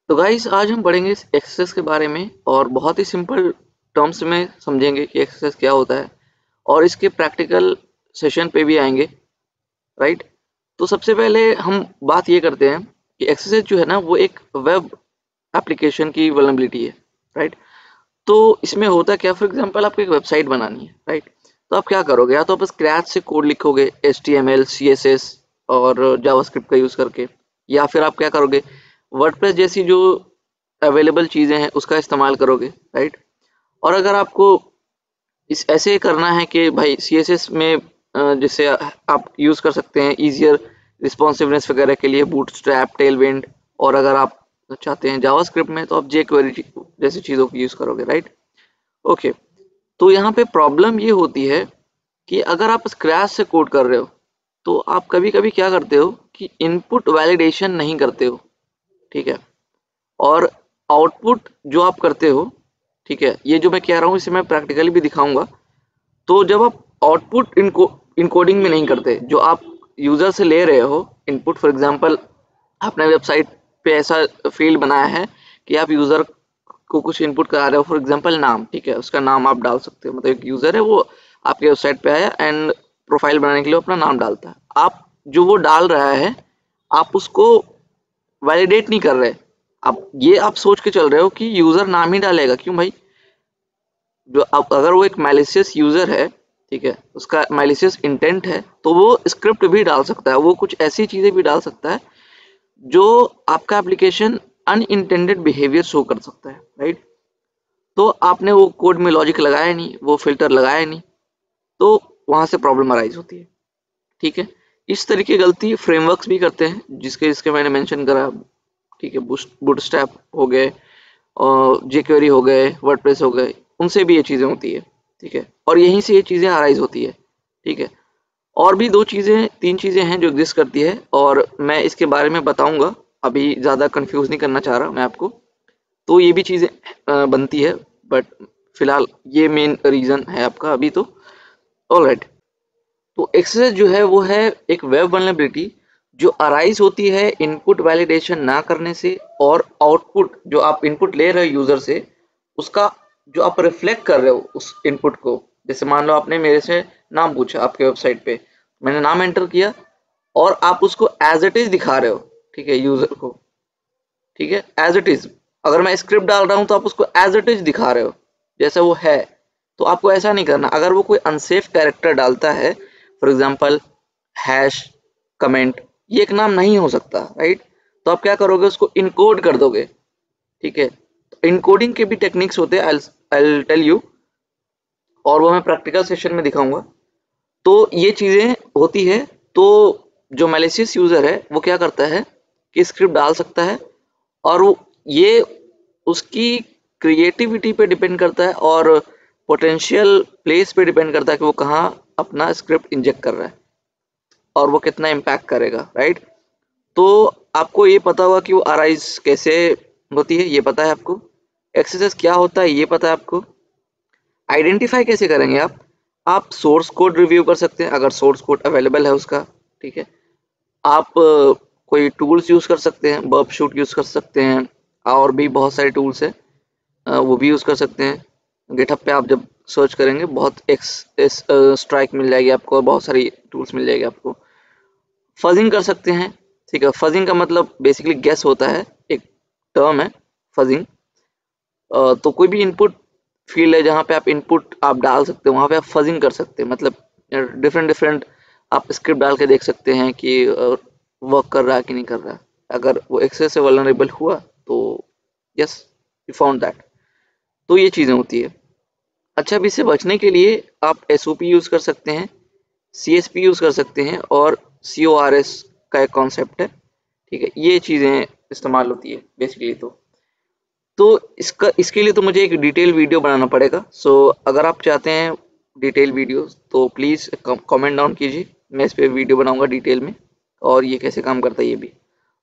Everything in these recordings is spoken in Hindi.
तो गाइस आज हम पढ़ेंगे इस एक्सेस के बारे में और बहुत ही सिंपल टर्म्स में समझेंगे कि एक्सेस क्या होता है और इसके प्रैक्टिकल सेशन पे भी आएंगे। राइट। तो सबसे पहले हम बात ये करते हैं कि एक्सेस जो है ना वो एक वेब एप्लीकेशन की वल्नरेबिलिटी है। राइट। तो इसमें होता क्या, फॉर एग्जांपल आपको एक वेबसाइट बनानी है। राइट। तो आप क्या करोगे, या तो आप स्क्रैच से कोड लिखोगे HTML CSS और जावास्क्रिप्ट का यूज़ करके, या फिर आप क्या करोगे वर्डप्रेस जैसी जो अवेलेबल चीज़ें हैं उसका इस्तेमाल करोगे। राइट। और अगर आपको इस ऐसे करना है कि भाई CSS में जिससे आप यूज़ कर सकते हैं ईजियर रिस्पॉन्सिवनेस वगैरह के लिए बूटस्ट्रैप, टेलविंड, और अगर आप चाहते हैं जावास्क्रिप्ट में तो आप jQuery जैसी चीज़ों की यूज़ करोगे। राइट। ओके। तो यहाँ पे प्रॉब्लम ये होती है कि अगर आप स्क्रैच से कोड कर रहे हो तो आप कभी कभी क्या करते हो कि इनपुट वैलिडेशन नहीं करते हो। ठीक है। और आउटपुट जो आप करते हो, ठीक है, ये जो मैं कह रहा हूँ इसे मैं प्रैक्टिकली भी दिखाऊंगा। तो जब आप आउटपुट इनकोडिंग में नहीं करते, जो आप यूजर से ले रहे हो इनपुट, फॉर एग्जांपल आपने वेबसाइट पे ऐसा फील्ड बनाया है कि आप यूजर को कुछ इनपुट करा रहे हो, फॉर एग्जांपल नाम। ठीक है, उसका नाम आप डाल सकते हो, मतलब एक यूजर है वो आपके वेबसाइट पे आया एंड प्रोफाइल बनाने के लिए अपना नाम डालता है। आप जो वो डाल रहा है आप उसको वैलिडेट नहीं कर रहे। आप सोच के चल रहे हो कि यूजर नाम ही डालेगा। क्यों भाई? जो अब अगर वो एक मैलिशियस यूजर है, ठीक है, उसका मैलिशियस इंटेंट है, तो वो स्क्रिप्ट भी डाल सकता है, वो कुछ ऐसी चीजें भी डाल सकता है जो आपका एप्लीकेशन अनइंटेंडेड बिहेवियर शो कर सकता है। राइट। तो आपने वो कोड में लॉजिक लगाया नहीं, वो फिल्टर लगाया नहीं, तो वहां से प्रॉब्लम अराइज होती है। ठीक है। इस तरीके की गलती फ्रेमवर्क्स भी करते हैं जिसके जिसके मैंने मेंशन करा। ठीक है, बूटस्ट्रैप हो गए और jQuery हो गए, वर्डप्रेस हो गए, उनसे भी ये चीज़ें होती है। ठीक है। और यहीं से ये चीज़ें अराइज होती है। ठीक है। और भी तीन चीज़ें हैं जो एग्जिस्ट करती है और मैं इसके बारे में बताऊंगा। अभी ज़्यादा कंफ्यूज नहीं करना चाह रहा मैं आपको। तो ये भी चीज़ें बनती है, बट फिलहाल ये मेन रीज़न है आपका अभी। तो ऑलराइट। तो एक्सेस जो है वो है एक वेब वल्नरेबिलिटी जो अराइज होती है इनपुट वैलिडेशन ना करने से, और आउटपुट जो आप इनपुट ले रहे हो यूजर से उसका जो आप रिफ्लेक्ट कर रहे हो उस इनपुट को। जैसे मान लो आपने मेरे से नाम पूछा आपके वेबसाइट पे, मैंने नाम एंटर किया और आप उसको एज इट इज दिखा रहे हो। ठीक है, यूजर को। ठीक है, एज इट इज। अगर मैं स्क्रिप्ट डाल रहा हूँ तो आप उसको एज इट इज दिखा रहे हो जैसा वो है। तो आपको ऐसा नहीं करना। अगर वो कोई अनसेफ कैरेक्टर डालता है, फॉर एग्जाम्पल हैश, कमेंट, ये एक नाम नहीं हो सकता। राइट। तो आप क्या करोगे, उसको इनकोड कर दोगे। ठीक है। तो इनकोडिंग के भी टेक्निक्स होते हैं, आई टेल यू, और वो मैं प्रैक्टिकल सेशन में दिखाऊंगा। तो ये चीजें होती है। तो जो मैलिशियस यूजर है वो क्या करता है कि स्क्रिप्ट डाल सकता है, और ये उसकी क्रिएटिविटी पे डिपेंड करता है और पोटेंशियल प्लेस पे डिपेंड करता है कि वो कहाँ अपना स्क्रिप्ट इंजेक्ट कर रहा है और वो कितना इम्पैक्ट करेगा। राइट। तो आपको ये पता होगा कि वो अराइज कैसे होती है, ये पता है आपको। एक्सेस क्या होता है ये पता है आपको। आइडेंटिफाई कैसे करेंगे आप सोर्स कोड रिव्यू कर सकते हैं अगर सोर्स कोड अवेलेबल है उसका। ठीक है। आप कोई टूल्स यूज कर सकते हैं, बर्ब शूट यूज कर सकते हैं, और भी बहुत सारे टूल्स है, वो भी यूज कर सकते हैं। गिटहब पे आप जब सर्च करेंगे बहुत स्ट्राइक मिल जाएगी आपको और बहुत सारी टूल्स मिल जाएगी आपको। फजिंग कर सकते हैं। ठीक है, फजिंग का मतलब बेसिकली गेस होता है, एक टर्म है फजिंग। तो कोई भी इनपुट फील्ड है जहाँ पे आप इनपुट आप डाल सकते हो वहाँ पे आप फजिंग कर सकते हैं। मतलब डिफरेंट डिफरेंट आप स्क्रिप्ट डाल के देख सकते हैं कि वर्क कर रहा है कि नहीं कर रहा है। अगर वो एक्सेस से वल्नरेबल हुआ तो यस, यू फाउंड दैट। तो ये चीज़ें होती है। अच्छा, अब इससे बचने के लिए आप SOP यूज़ कर सकते हैं, CSP यूज़ कर सकते हैं, और CORS का एक कॉन्सेप्ट है। ठीक है, ये चीज़ें इस्तेमाल होती है बेसिकली। तो इसके लिए तो मुझे एक डिटेल वीडियो बनाना पड़ेगा। सो अगर आप चाहते हैं डिटेल वीडियो तो प्लीज़ कमेंट डाउन कीजिए, मैं इस पर वीडियो बनाऊंगा डिटेल में, और ये कैसे काम करता है ये भी।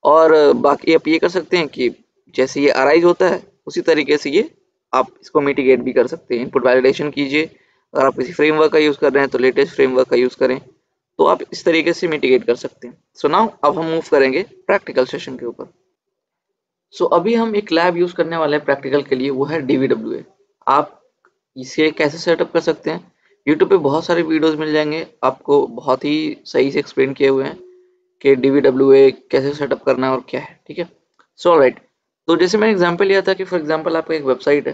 और बाकी आप ये कर सकते हैं कि जैसे ये अराइज होता है उसी तरीके से ये आप इसको मिटिगेट भी कर सकते हैं। इनपुट वैलिडेशन कीजिए। अगर आप किसी फ्रेमवर्क का यूज़ कर रहे हैं तो लेटेस्ट फ्रेमवर्क का यूज़ करें, तो आप इस तरीके से मिटिगेट कर सकते हैं। सो नाउ अब हम मूव करेंगे प्रैक्टिकल सेशन के ऊपर। सो अभी हम एक लैब यूज करने वाले हैं प्रैक्टिकल के लिए, वो है DVWA। आप इसे कैसे सेटअप कर सकते हैं, यूट्यूब पे बहुत सारे वीडियोस मिल जाएंगे आपको, बहुत ही सही से एक्सप्लेन किए हुए हैं कि DVWA कैसे सेटअप करना है और क्या है, ठीक है। सो राइट, तो जैसे मैंने एग्जांपल लिया था कि फॉर एग्जांपल आपका एक वेबसाइट है,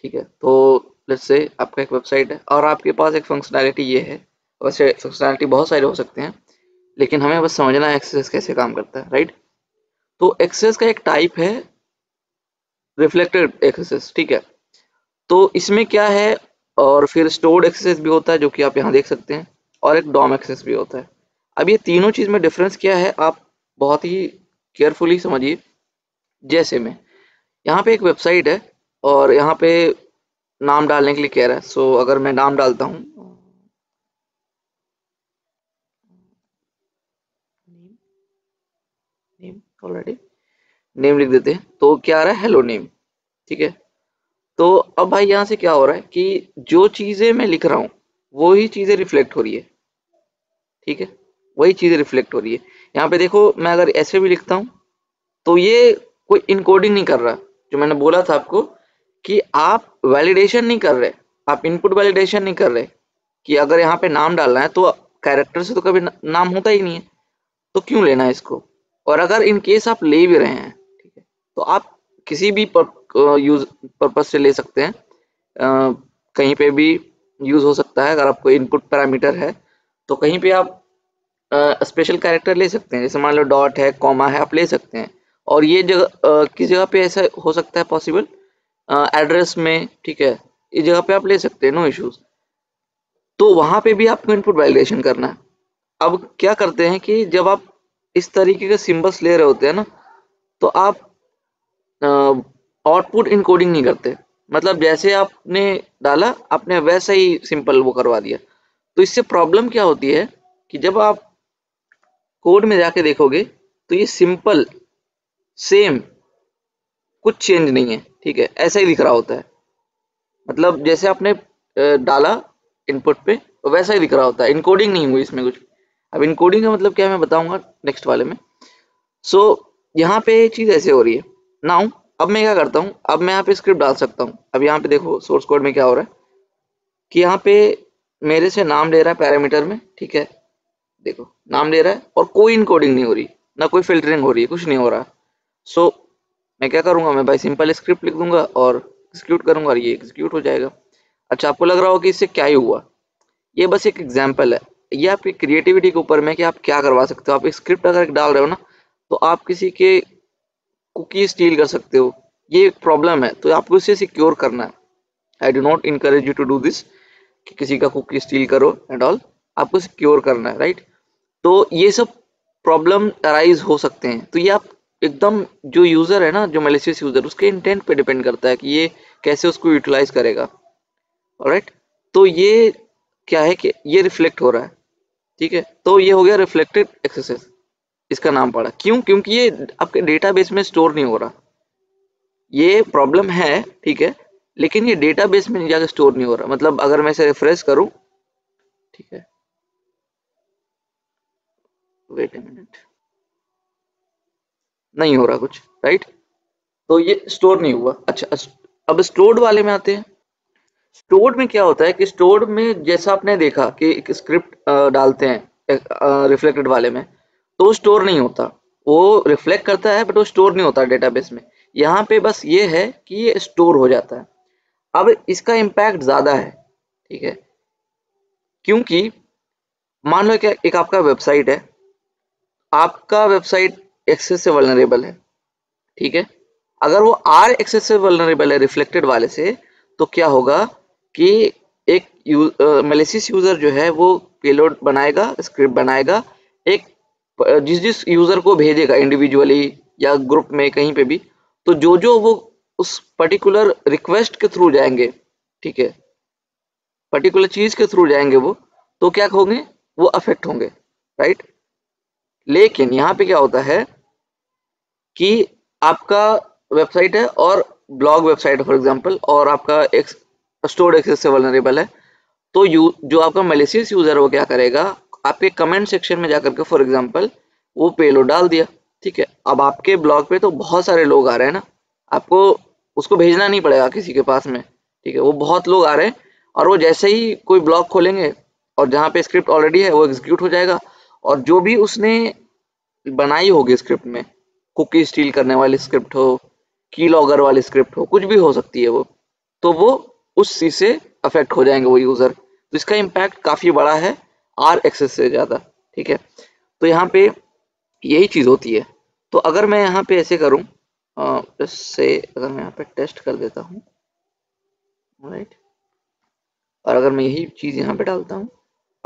ठीक है। तो लेट्स से आपका एक वेबसाइट है और आपके पास एक फंक्शनैलिटी ये है, वैसे फंक्शनैलिटी बहुत सारे हो सकते हैं, लेकिन हमें बस समझना है एक्सेस कैसे काम करता है, राइट। तो एक्सेस का एक टाइप है रिफ्लेक्टेड एक्सेस, ठीक है। तो इसमें क्या है, और फिर स्टोर्ड एक्सेस भी होता है जो कि आप यहाँ देख सकते हैं, और एक डॉम एक्सेस भी होता है। अब ये तीनों चीज में डिफरेंस क्या है आप बहुत ही केयरफुली समझिए। जैसे में यहाँ पे एक वेबसाइट है और यहाँ पे नाम डालने के लिए कह रहा है। सो अगर मैं नाम डालता हूँ, नेम ऑलरेडी नेम लिख देते हैं, तो क्या आ रहा है, हेलो नेम, ठीक है। तो अब भाई यहाँ से क्या हो रहा है कि जो चीजें मैं लिख रहा हूँ वो ही चीजें रिफ्लेक्ट हो रही है, ठीक है, वही चीजें रिफ्लेक्ट हो रही है। यहाँ पे देखो, मैं अगर ऐसे भी लिखता हूँ तो ये कोई इनकोडिंग नहीं कर रहा। जो मैंने बोला था आपको कि आप वैलिडेशन नहीं कर रहे, आप इनपुट वैलिडेशन नहीं कर रहे कि अगर यहाँ पे नाम डालना है तो कैरेक्टर से तो कभी नाम होता ही नहीं है, तो क्यों लेना है इसको। और अगर इन केस आप ले भी रहे हैं, ठीक है, तो आप किसी भी यूज पर्पज से ले सकते हैं, कहीं पे भी यूज हो सकता है। अगर आपको इनपुट पैरामीटर है तो कहीं पे आप स्पेशल कैरेक्टर ले सकते हैं, जैसे मान लो डॉट है, कॉमा है, आप ले सकते हैं। और ये जगह किस जगह पे ऐसा हो सकता है पॉसिबल, एड्रेस में, ठीक है, इस जगह पे आप ले सकते हैं, नो इश्यूज। तो वहां पे भी आपको इनपुट वैलिडेशन करना है। अब क्या करते हैं कि जब आप इस तरीके के सिंबल्स ले रहे होते हैं ना, तो आप आउटपुट इनकोडिंग नहीं करते, मतलब जैसे आपने डाला आपने वैसा ही सिंपल वो करवा दिया। तो इससे प्रॉब्लम क्या होती है कि जब आप कोड में जाके देखोगे तो ये सिंपल सेम, कुछ चेंज नहीं है, ठीक है, ऐसा ही दिख रहा होता है। मतलब जैसे आपने डाला इनपुट पे वैसा ही दिख रहा होता है, इनकोडिंग नहीं हुई इसमें कुछ। अब इनकोडिंग का मतलब क्या है मैं बताऊंगा नेक्स्ट वाले में। सो यहाँ पे ये चीज ऐसे हो रही है नाउ। अब मैं क्या करता हूँ, अब मैं यहाँ पे स्क्रिप्ट डाल सकता हूँ। अब यहाँ पे देखो सोर्स कोड में क्या हो रहा है कि यहाँ पे मेरे से नाम ले रहा है पैरामीटर में, ठीक है, देखो नाम ले रहा है और कोई इनकोडिंग नहीं हो रही, ना कोई फिल्टरिंग हो रही है, कुछ नहीं हो रहा। सो मैं क्या करूंगा, मैं भाई सिंपल स्क्रिप्ट लिख दूंगा और एग्जीक्यूट करूंगा और ये एग्जीक्यूट हो जाएगा। अच्छा, आपको लग रहा होगा कि इससे क्या ही हुआ, ये बस एक एग्जाम्पल है। ये आपकी क्रिएटिविटी के ऊपर में कि आप क्या करवा सकते हो। आप स्क्रिप्ट अगर डाल रहे हो ना, तो आप किसी के कुकी स्टील कर सकते हो, ये एक प्रॉब्लम है, तो आपको इसे सिक्योर करना है। I do not encourage you to do this कि किसी का कुकी स्टील करो एंड ऑल, आपको सिक्योर करना है, राइट। तो ये सब प्रॉब्लम अराइज हो सकते हैं। तो ये आप एकदम, जो यूजर है ना, जो मैलिशियस यूजर, उसके इंटेंट पे डिपेंड करता है कि ये कैसे उसको यूटिलाइज करेगा, ऑलराइट। तो ये क्या है कि ये रिफ्लेक्ट हो रहा है, ठीक है। तो ये हो गया रिफ्लेक्टेड एक्सेस, इसका नाम पड़ा। क्यों? क्योंकि ये आपके डेटाबेस में स्टोर नहीं हो रहा। ये प्रॉब्लम है, ठीक है, लेकिन ये डेटाबेस में नहीं जाकर स्टोर नहीं हो रहा। मतलब अगर मैं इसे रिफ्रेश करूं, ठीक है, वेट ए मिनट, नहीं हो रहा कुछ, राइट। तो ये स्टोर नहीं हुआ। अच्छा, अब स्टोर्ड वाले में आते हैं। स्टोर्ड में क्या होता है कि स्टोर्ड में जैसा आपने देखा कि एक स्क्रिप्ट डालते हैं रिफ्लेक्टेड वाले में, तो वो स्टोर नहीं होता। वो रिफ्लेक्ट करता है बट वो स्टोर नहीं होता डेटाबेस में। यहाँ पे बस ये है कि ये स्टोर हो जाता है। अब इसका इम्पैक्ट ज्यादा है, ठीक है, क्योंकि मान लो कि एक आपका वेबसाइट है, आपका वेबसाइट एक्सेस से वल्नरेबल है, ठीक है। अगर वो आर एक्सेस से वल्नरेबल है रिफ्लेक्टेड वाले से, तो क्या होगा कि एक मैलिशियस यूजर जो है वो पेलोड बनाएगा, स्क्रिप्ट बनाएगा, एक जिस जिस यूजर को भेजेगा इंडिविजुअली या ग्रुप में कहीं पे भी, तो जो जो वो उस पर्टिकुलर रिक्वेस्ट के थ्रू जाएंगे, ठीक है, पर्टिकुलर चीज के थ्रू जाएंगे वो, तो क्या होंगे, वो अफेक्ट होंगे, राइट। लेकिन यहाँ पे क्या होता है कि आपका वेबसाइट है और ब्लॉग वेबसाइट फॉर एग्जांपल, और आपका एक स्टोर्ड एक्सेस से वल्नरेबल है, तो जो आपका मैलिशियस यूजर है वो क्या करेगा, आपके कमेंट सेक्शन में जाकर के फॉर एग्जांपल वो पेलोड डाल दिया, ठीक है। अब आपके ब्लॉग पे तो बहुत सारे लोग आ रहे हैं ना, आपको उसको भेजना नहीं पड़ेगा किसी के पास में, ठीक है। वो बहुत लोग आ रहे हैं और वो जैसे ही कोई ब्लॉग खोलेंगे और जहाँ पे स्क्रिप्ट ऑलरेडी है वो एग्जीक्यूट हो जाएगा, और जो भी उसने बनाई होगी स्क्रिप्ट में, कुकी स्टील करने वाली स्क्रिप्ट हो, की लॉगर वाली स्क्रिप्ट हो, कुछ भी हो सकती है वो, तो वो उस चीज से अफेक्ट हो जाएंगे वो यूजर। तो इसका इम्पैक्ट काफी बड़ा है आर एक्सेस से ज्यादा, ठीक है। तो यहाँ पे यही चीज होती है। तो अगर मैं यहाँ पे ऐसे करूँ, इससे अगर मैं यहाँ पे टेस्ट कर देता हूँ, राइट, और अगर मैं यही चीज यहाँ पे डालता हूँ,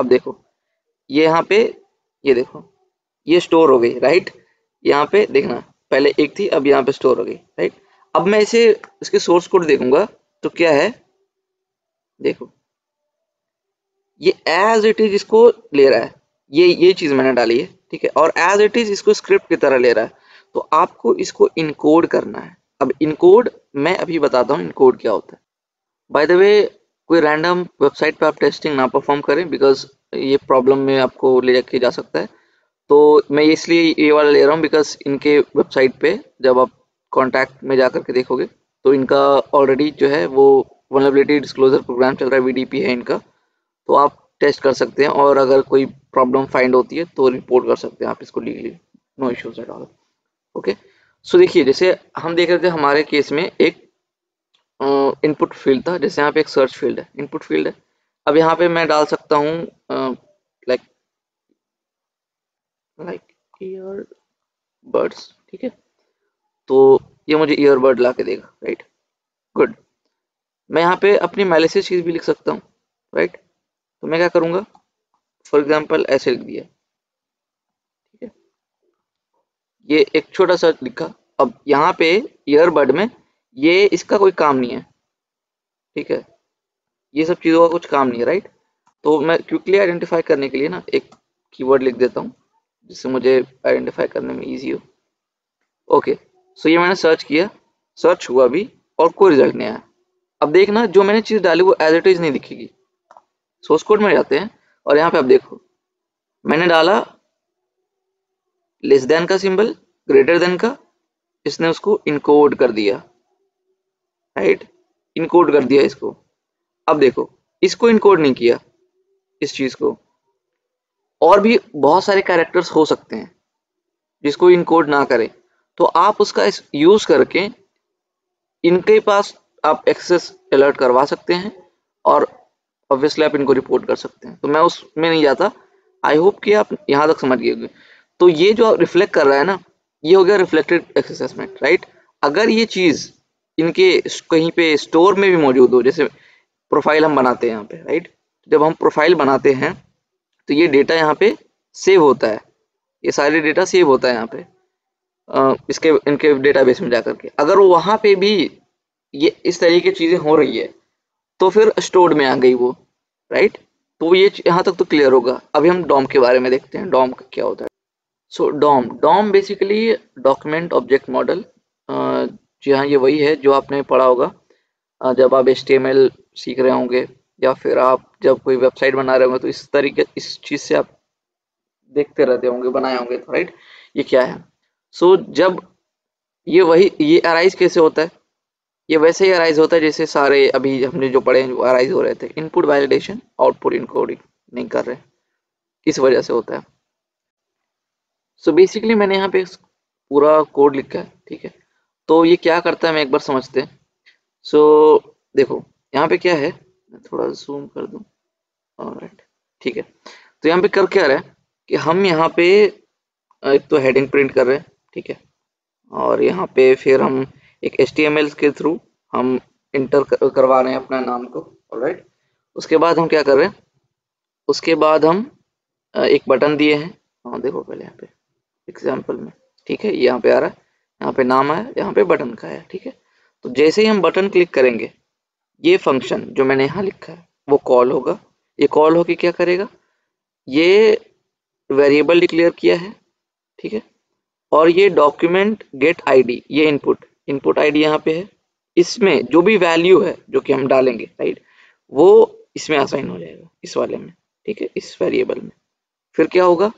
अब देखो ये यहाँ पे, ये देखो ये स्टोर हो गई, राइट। यहाँ पे देखना, पहले एक थी, अब यहाँ पे स्टोर हो गई, राइट। अब मैं इसे इसके सोर्स कोड देखूंगा तो क्या है, देखो ये एज इट इज इसको ले रहा है, ये चीज मैंने डाली है, ठीक है, और एज इट इज इसको स्क्रिप्ट की तरह ले रहा है। तो आपको इसको इनकोड करना है। अब इनकोड मैं अभी बताता हूँ इनकोड क्या होता है। बाय द वे, कोई रैंडम वेबसाइट पे आप टेस्टिंग ना परफॉर्म करें, बिकॉज ये प्रॉब्लम में आपको ले जाके जा सकता है। तो मैं इसलिए ये वाला ले रहा हूँ बिकॉज इनके वेबसाइट पे जब आप कॉन्टैक्ट में जा करके देखोगे तो इनका ऑलरेडी जो है वो वल्नरेबिलिटी डिस्क्लोजर प्रोग्राम चल रहा है, वीडीपी है इनका। तो आप टेस्ट कर सकते हैं और अगर कोई प्रॉब्लम फाइंड होती है तो रिपोर्ट कर सकते हैं आप इसको legally, no issues at all. Okay, so देखिए जैसे हम देख रहे थे हमारे केस में एक इनपुट फील्ड था, जैसे यहाँ पे एक सर्च फील्ड है, इनपुट फील्ड है। अब यहाँ पे मैं डाल सकता हूँ लाइक लाइक ईयर बर्ड्स, ठीक है। तो ये मुझे ईयरबड ला के देगा, राइट, गुड। मैं यहाँ पे अपनी मैलिशियस चीज भी लिख सकता हूँ, राइट। तो मैं क्या करूँगा, फॉर एग्जाम्पल ऐसे लिख दिया, ठीक है, ये एक छोटा सा लिखा। अब यहाँ पे ईयरबड में ये इसका कोई काम नहीं है, ठीक है, ये सब चीज़ों का कुछ काम नहीं है, राइट। तो मैं क्विकली आइडेंटिफाई करने के लिए ना एक कीवर्ड लिख देता हूँ जिससे मुझे आइडेंटिफाई करने में इजी हो। ओके, सो ये मैंने सर्च किया, सर्च हुआ भी और कोई रिजल्ट नहीं आया। अब देखना जो मैंने चीज़ डाली वो एज इट इज नहीं दिखेगी। सोर्स कोड में जाते हैं और यहाँ पे आप देखो मैंने डाला लेस देन का सिंबल, ग्रेटर देन का, इसने उसको इनकोड कर दिया, राइट, इनकोड कर दिया इसको। अब देखो इसको इनकोड नहीं किया, इस चीज को, और भी बहुत सारे कैरेक्टर्स हो सकते हैं जिसको इनकोड ना करे। तो आप उसका यूज करके इनके पास आप एक्सेस अलर्ट करवा सकते हैं और ऑब्वियसली आप इनको रिपोर्ट कर सकते हैं। तो मैं उसमें नहीं जाता, आई होप कि आप यहाँ तक समझ गए होंगे। तो ये जो रिफ्लेक्ट कर रहा है ना, ये हो गया रिफ्लेक्टेड एक्सेसमेंट, राइट। अगर ये चीज इनके कहीं पे स्टोर में भी मौजूद हो, जैसे प्रोफाइल हम बनाते हैं यहाँ पे, राइट, जब हम प्रोफाइल बनाते हैं तो ये डेटा यहाँ पे सेव होता है, ये सारे डेटा सेव होता है यहाँ पे इसके इनके डेटाबेस में जाकर के। अगर वहां पे भी ये इस तरीके की चीजें हो रही है तो फिर स्टोर्ड में आ गई वो, राइट। तो ये यहाँ तक तो क्लियर होगा। अभी हम डॉम के बारे में देखते हैं, डॉम का क्या होता है। So DOM DOM basically document object model. जी हाँ, ये वही है जो आपने पढ़ा होगा जब आप HTML सीख रहे होंगे, या फिर आप जब कोई वेबसाइट बना रहे होंगे तो इस तरीके इस चीज से आप देखते रहते होंगे, बनाए होंगे, तो राइट, ये क्या है। सो जब ये अराइज कैसे होता है, ये वैसे ही अराइज होता है जैसे सारे अभी हमने जो पढ़े हैं वो अराइज हो रहे थे, इनपुट वैलिडेशन आउटपुट इनकोडिंग नहीं कर रहे, इस वजह से होता है। सो बेसिकली मैंने यहाँ पे पूरा कोड लिखा है, ठीक है। तो ये क्या करता है मैं एक बार समझते हैं। सो देखो यहाँ पे क्या है, मैं थोड़ा जूम कर दूं, ऑलराइट, ठीक है। तो यहाँ पे कर क्या रहा है कि हम यहाँ पे एक तो हेडिंग प्रिंट कर रहे हैं, ठीक है, और यहाँ पे फिर हम एक HTML के थ्रू हम इंटर करवा रहे हैं अपना नाम को, ऑलराइट। उसके बाद हम क्या कर रहे हैं, उसके बाद हम एक बटन दिए हैं, हाँ देखो पहले यहाँ पे एग्जाम्पल में, ठीक है, यहाँ पे आ रहा है, यहाँ पे नाम आया, यहाँ पे बटन का है, ठीक है। तो जैसे ही हम बटन क्लिक करेंगे ये फंक्शन जो मैंने यहाँ लिखा है वो कॉल होगा। ये कॉल होके क्या करेगा, ये वेरिएबल डिक्लेयर किया है, ठीक है, और ये डॉक्यूमेंट गेट आईडी, ये इनपुट इनपुट आईडी यहाँ पे है, इसमें जो भी वैल्यू है जो कि हम डालेंगे, राइट, वो इसमें असाइन हो जाएगा, इस वाले में, ठीक है, इस वेरिएबल में। फिर क्या होगा,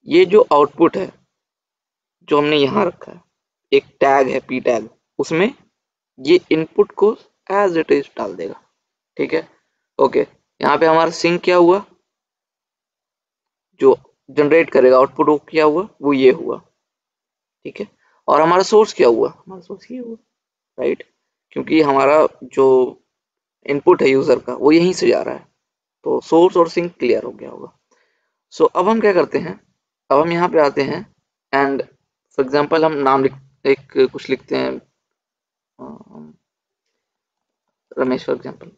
ये जो आउटपुट है जो हमने यहाँ रखा है, एक टैग है पी टैग, उसमें ये इनपुट को एज इट इज डाल देगा। ठीक है, ओके। यहाँ पे हमारा सिंक क्या हुआ, जो जनरेट करेगा आउटपुट वो क्या हुआ, वो ये हुआ। ठीक है, और हमारा सोर्स क्या हुआ, हमारा सोर्स ये हुआ, राइट, क्योंकि हमारा जो इनपुट है यूजर का वो यहीं से जा रहा है, तो सोर्स और सिंक क्लियर हो गया होगा। सो अब हम क्या करते हैं, अब हम यहाँ पे आते हैं एंड फॉर एग्जांपल हम नाम एक कुछ लिखते हैं, रमेश फॉर एग्जांपल,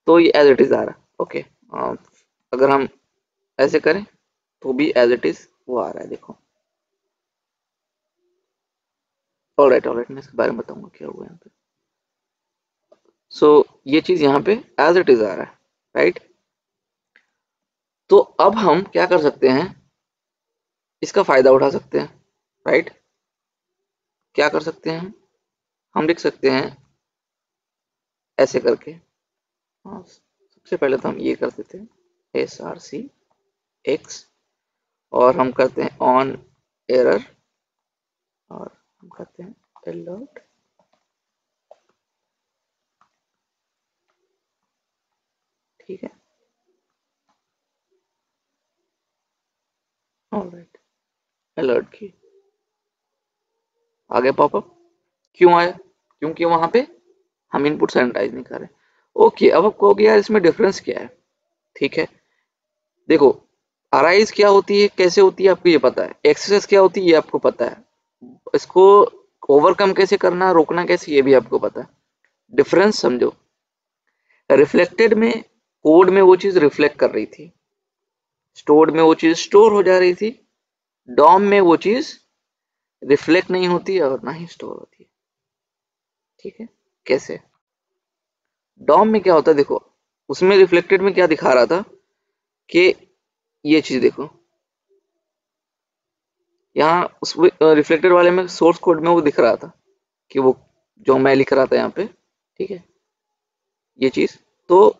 तो ये एज इट इज आ रहा है। ओके, अगर हम ऐसे करें तो भी एज इट इज वो आ रहा है, देखो। ऑलराइट, मैं इसके बारे में बताऊंगा क्या हुआ यहाँ पे। सो ये चीज यहाँ पे एज इट इज आ रहा है, राइट। तो अब हम क्या कर सकते हैं, इसका फायदा उठा सकते हैं, राइट। क्या कर सकते हैं, हम लिख सकते हैं ऐसे करके। हाँ, सबसे पहले तो हम ये कर देते हैं src x, और हम करते हैं ऑन एरर, और हम करते हैं अलर्ट। ठीक है, ऑलराइट, अलर्ट की आगे पॉपअप क्यों आया, क्योंकि वहां पे हम इनपुट सैनिटाइज नहीं कर रहे। ओके, अब आपको यार इसमें डिफरेंस क्या है। ठीक है, देखो, अराइज क्या होती है, कैसे होती है, आपको ये पता है। एक्सेस क्या होती है, ये आपको पता है। इसको ओवरकम कैसे करना, रोकना कैसे, ये भी आपको पता है। डिफरेंस समझो, रिफ्लेक्टेड में कोड में वो चीज रिफ्लेक्ट कर रही थी, स्टोर्ड में वो चीज स्टोर हो जा रही थी, डॉम में वो चीज रिफ्लेक्ट नहीं होती और ना ही स्टोर होती है। ठीक है, कैसे, डॉम में क्या होता है, देखो, उसमें रिफ्लेक्टेड में क्या दिखा रहा था कि ये चीज देखो, यहाँ उस रिफ्लेक्टेड वाले में सोर्स कोड में वो दिख रहा था कि वो जो मैं लिख रहा था यहाँ पे, ठीक है, ये चीज तो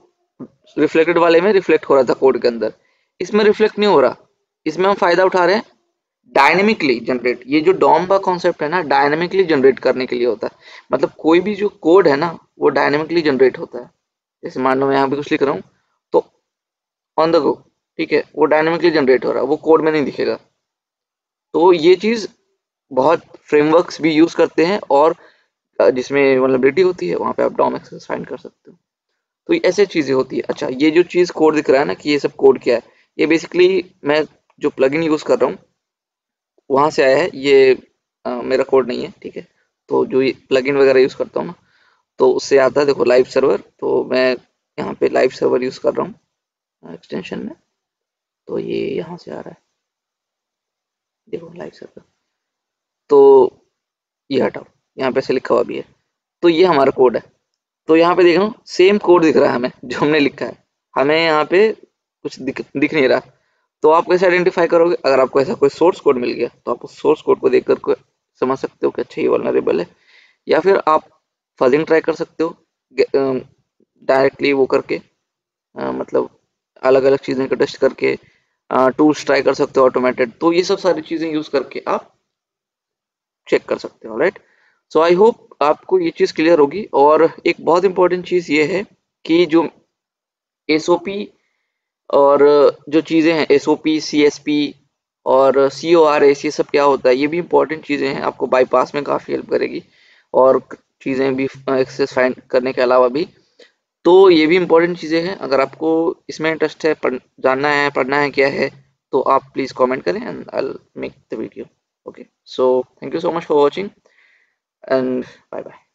रिफ्लेक्टेड वाले में रिफ्लेक्ट हो रहा था कोड के अंदर। इसमें रिफ्लेक्ट नहीं हो रहा, इसमें हम फायदा उठा रहे हैं डायनेमिकली जनरेट। ये जो डॉम का कॉन्सेप्ट है ना, डायनेमिकली जनरेट करने के लिए होता है। मतलब कोई भी जो कोड है ना, वो डायनेमिकली जनरेट होता है। जैसे मान लो मैं यहाँ पे कुछ लिख रहा हूँ, तो ऑन द गो, ठीक है, वो डायनेमिकली जनरेट हो रहा है, वो कोड में नहीं दिखेगा। तो ये चीज बहुत फ्रेमवर्क्स भी यूज करते हैं, और जिसमें वल्नरेबिलिटी होती है वहां पे आप डॉम एक्सेस फाइंड कर सकते हो। तो ये ऐसे चीजें होती है। अच्छा, ये जो चीज कोड दिख रहा है ना कि ये सब कोड क्या है, ये बेसिकली मैं जो प्लगइन यूज कर रहा हूँ वहां से आया है ये। मेरा कोड नहीं है, ठीक है। तो जो ये प्लगइन वगैरह यूज करता हूँ ना, तो उससे आता है, देखो, लाइव सर्वर। तो मैं यहाँ पे लाइव सर्वर यूज कर रहा हूँ एक्सटेंशन में, तो ये यहाँ से आ रहा है, देखो, लाइव सर्वर। तो ये हटाओ, यहाँ पे से लिखा हुआ भी है, तो ये हमारा कोड है। तो यहाँ पे देख लो, सेम कोड दिख रहा है हमें जो हमने लिखा है, हमें यहाँ पे कुछ दिख नहीं रहा। तो आप कैसे आइडेंटिफाई करोगे, अगर आपको ऐसा कोई सोर्स कोड मिल गया तो आप उस सोर्स कोड को देख कर समझ सकते हो कि अच्छा ये वल्नरेबल है। या फिर आप फजिंग ट्राई कर सकते हो डायरेक्टली वो करके, मतलब अलग अलग चीज़ें का टेस्ट करके, टूल्स ट्राई कर सकते हो ऑटोमेटेड। तो ये सब सारी चीज़ें यूज करके आप चेक कर सकते हो, राइट। सो आई होप आपको ये चीज़ क्लियर होगी। और एक बहुत इंपॉर्टेंट चीज़ ये है कि जो एसओपी और जो चीज़ें हैं, एसओपी, सीएसपी और सीओआरएस, ये सब क्या होता है, ये भी इंपॉर्टेंट चीज़ें हैं, आपको बाईपास में काफ़ी हेल्प करेगी। और चीज़ें भी एक्सेस फाइंड करने के अलावा भी, तो ये भी इंपॉर्टेंट चीज़ें हैं। अगर आपको इसमें इंटरेस्ट है, जानना है, पढ़ना है क्या है, तो आप प्लीज़ कमेंट करें and I will make the video. Okay, so thank you so much for watching and bye bye.